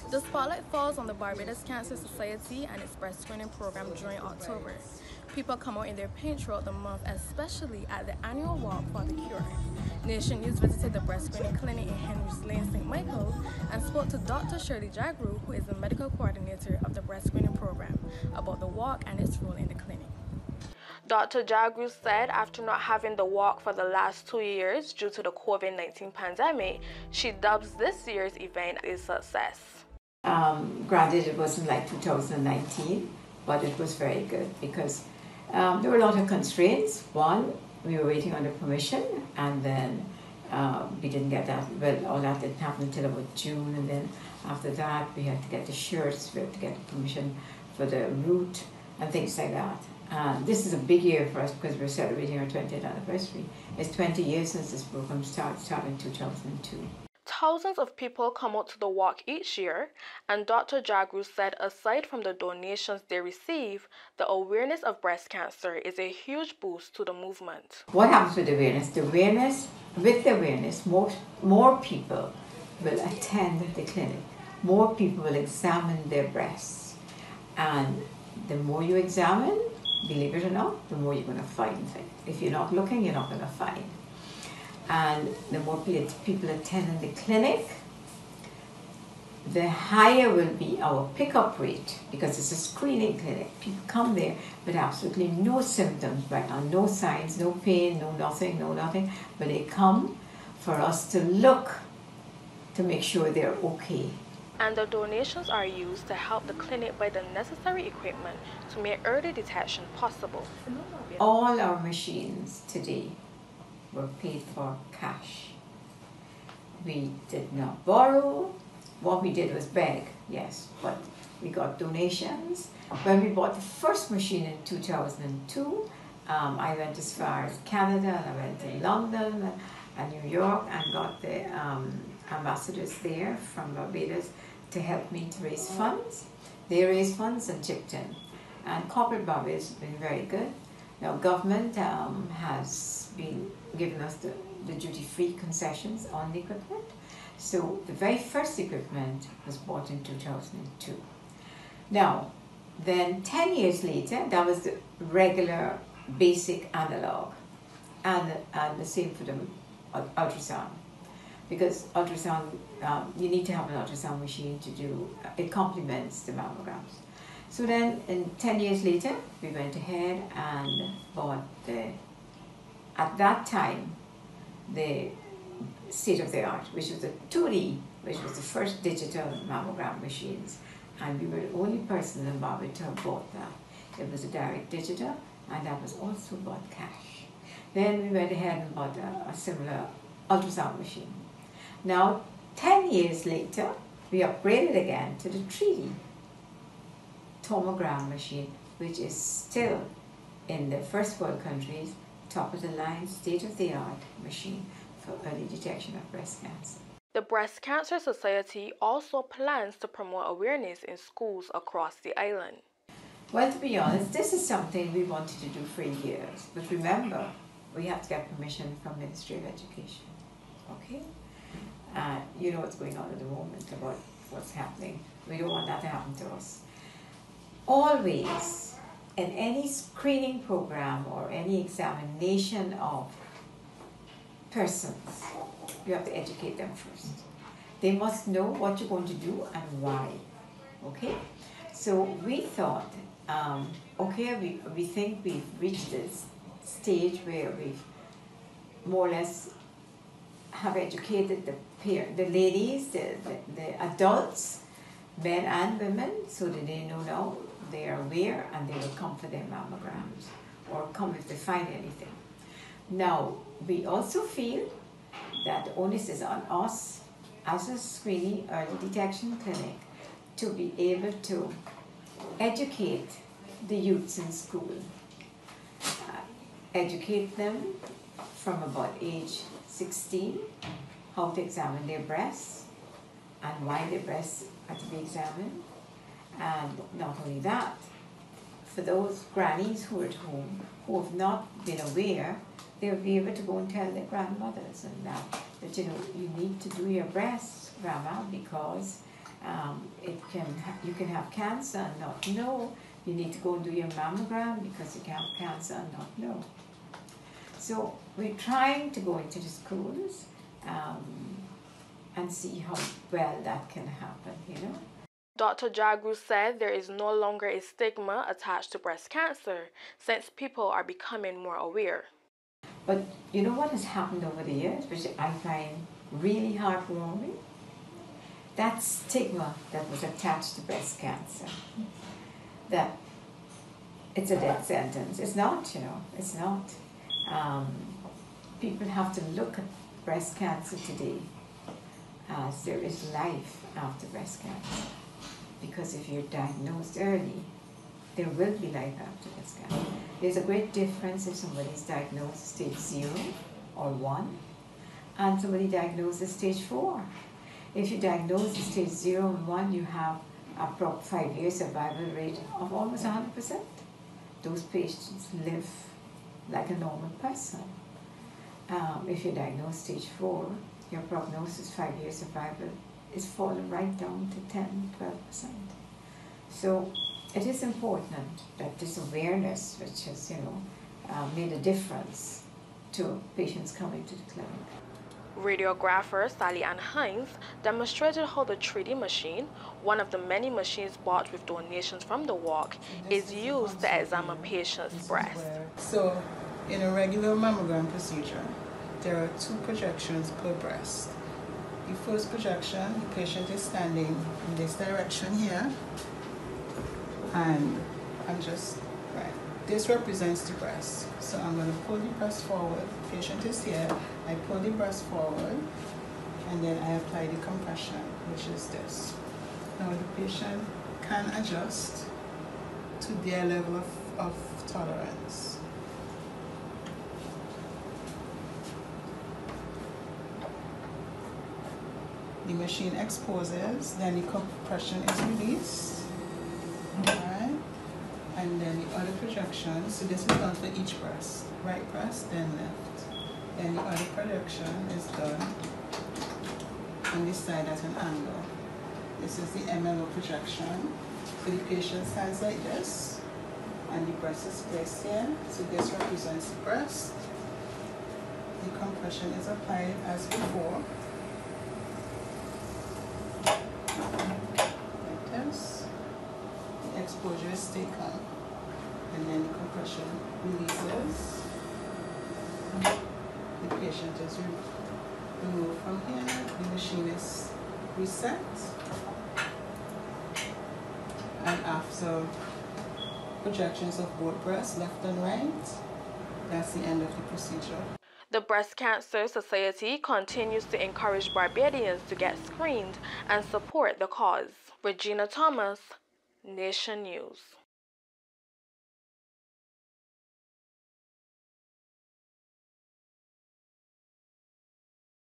The spotlight falls on the Barbados Cancer Society and its breast screening program during October. People come out in their paint throughout the month, especially at the annual Walk for the Cure. Nation News visited the breast screening clinic in Henry's Lane, St. Michael, and spoke to Dr. Shirley Jhagroo, who is the medical coordinator of the breast screening program, about the walk and its role in the clinic. Dr. Jhagroo said after not having the walk for the last 2 years due to the COVID-19 pandemic, she dubs this year's event a success. Granted, it wasn't like 2019, but it was very good because there were a lot of constraints. One, we were waiting on the permission, and then we didn't get that. Well, all that didn't happen until about June, and then after that, we had to get the shirts, we had to get the permission for the route and things like that. This is a big year for us because we're celebrating our 20th anniversary. It's 20 years since this program started in 2002. Thousands of people come out to the walk each year, and Dr. Jhagroo said aside from the donations they receive, the awareness of breast cancer is a huge boost to the movement. What happens with awareness? With the awareness, more people will attend the clinic. More people will examine their breasts. And the more you examine, believe it or not, the more you're going to find things. If you're not looking, you're not going to find. And the more people attend the clinic, the higher will be our pickup rate, because it's a screening clinic. People come there with absolutely no symptoms right now, no signs, no pain, no nothing, but they come for us to look to make sure they're okay. And the donations are used to help the clinic buy the necessary equipment to make early detection possible. All our machines today were paid for cash. We did not borrow. What we did was beg, yes, but we got donations. When we bought the first machine in 2002, I went as far as Canada, and I went to London and New York and got the ambassadors there from Barbados to help me to raise funds. They raised funds and chipped in. And corporate Barbados has been very good. Now government has been giving us the duty-free concessions on the equipment. So the very first equipment was bought in 2002. Now, then 10 years later, that was the regular basic analog, and the same for the ultrasound. Because ultrasound, you need to have an ultrasound machine to do, it complements the mammograms. So then, 10 years later, we went ahead and bought at that time, the state-of-the-art, which was the 2D, which was the first digital mammogram machines. And we were the only person in Barbados to have bought that. It was a direct digital, and that was also bought cash. Then we went ahead and bought a similar ultrasound machine. Now, 10 years later, we upgraded again to the 3D tommogram machine, which is still in the first world countries, top of the line, state-of-the-art machine for early detection of breast cancer. The Breast Cancer Society also plans to promote awareness in schools across the island. Well, to be honest, this is something we wanted to do for years, but remember, we have to get permission from Ministry of Education, okay? You know what's going on at the moment about what's happening. We don't want that to happen to us. Always, in any screening program or any examination of persons, you have to educate them first. They must know what you're going to do and why, okay? So we thought, okay, we think we've reached this stage where we've more or less have educated the ladies, the adults, men and women, so that they know now, they are aware, and they will come for their mammograms or come if they find anything. Now, we also feel that the onus is on us as a screening early detection clinic to be able to educate the youths in school, educate them from about age 16, how to examine their breasts and why their breasts are to be examined. And not only that, for those grannies who are at home who have not been aware, they'll be able to go and tell their grandmothers and that you know, you need to do your breasts, grandma, because You can have cancer and not know. You need to go and do your mammogram because you can have cancer and not know. So we're trying to go into the schools and see how well that can happen, you know. Dr. Jhagroo said there is no longer a stigma attached to breast cancer since people are becoming more aware. But you know what has happened over the years, which I find really heartwarming? That stigma that was attached to breast cancer, that it's a death sentence. It's not, you know, it's not. People have to look at breast cancer today as there is life after breast cancer. Because if you're diagnosed early, there will be life after breast cancer. There's a great difference if somebody's diagnosed stage 0 or 1 and somebody diagnosed at stage 4. If you diagnose at stage 0 and 1, you have a 5-year survival rate of almost 100%. Those patients live like a normal person. If you're diagnosed stage 4, your prognosis 5-year survival is falling right down to 10-12%. So it is important that this awareness, which has, you know, made a difference to patients coming to the clinic. Radiographer Sally Ann Hines demonstrated how the 3D machine, one of the many machines bought with donations from the walk, is used to examine patients' breasts. So, in a regular mammogram procedure, there are 2 projections per breast. The first projection, the patient is standing in this direction here, and this represents the breast. So I'm going to pull the breast forward. The patient is here. I pull the breast forward, and then I apply the compression, which is this. Now the patient can adjust to their level of tolerance. The machine exposes, then the compression is released. Alright? And then the other projection, so this is done for each breast. Right breast, then left. Then the other projection is done on this side at an angle. This is the MLO projection. So the patient stands like this, and the breast is placed here. So this represents the breast. The compression is applied as before. Like this. The exposure is taken, and then the compression releases. The patient is removed from here. The machine is reset, and after projections of both breasts, left and right, that's the end of the procedure. The Breast Cancer Society continues to encourage Barbadians to get screened and support the cause. Regina Thomas, Nation News.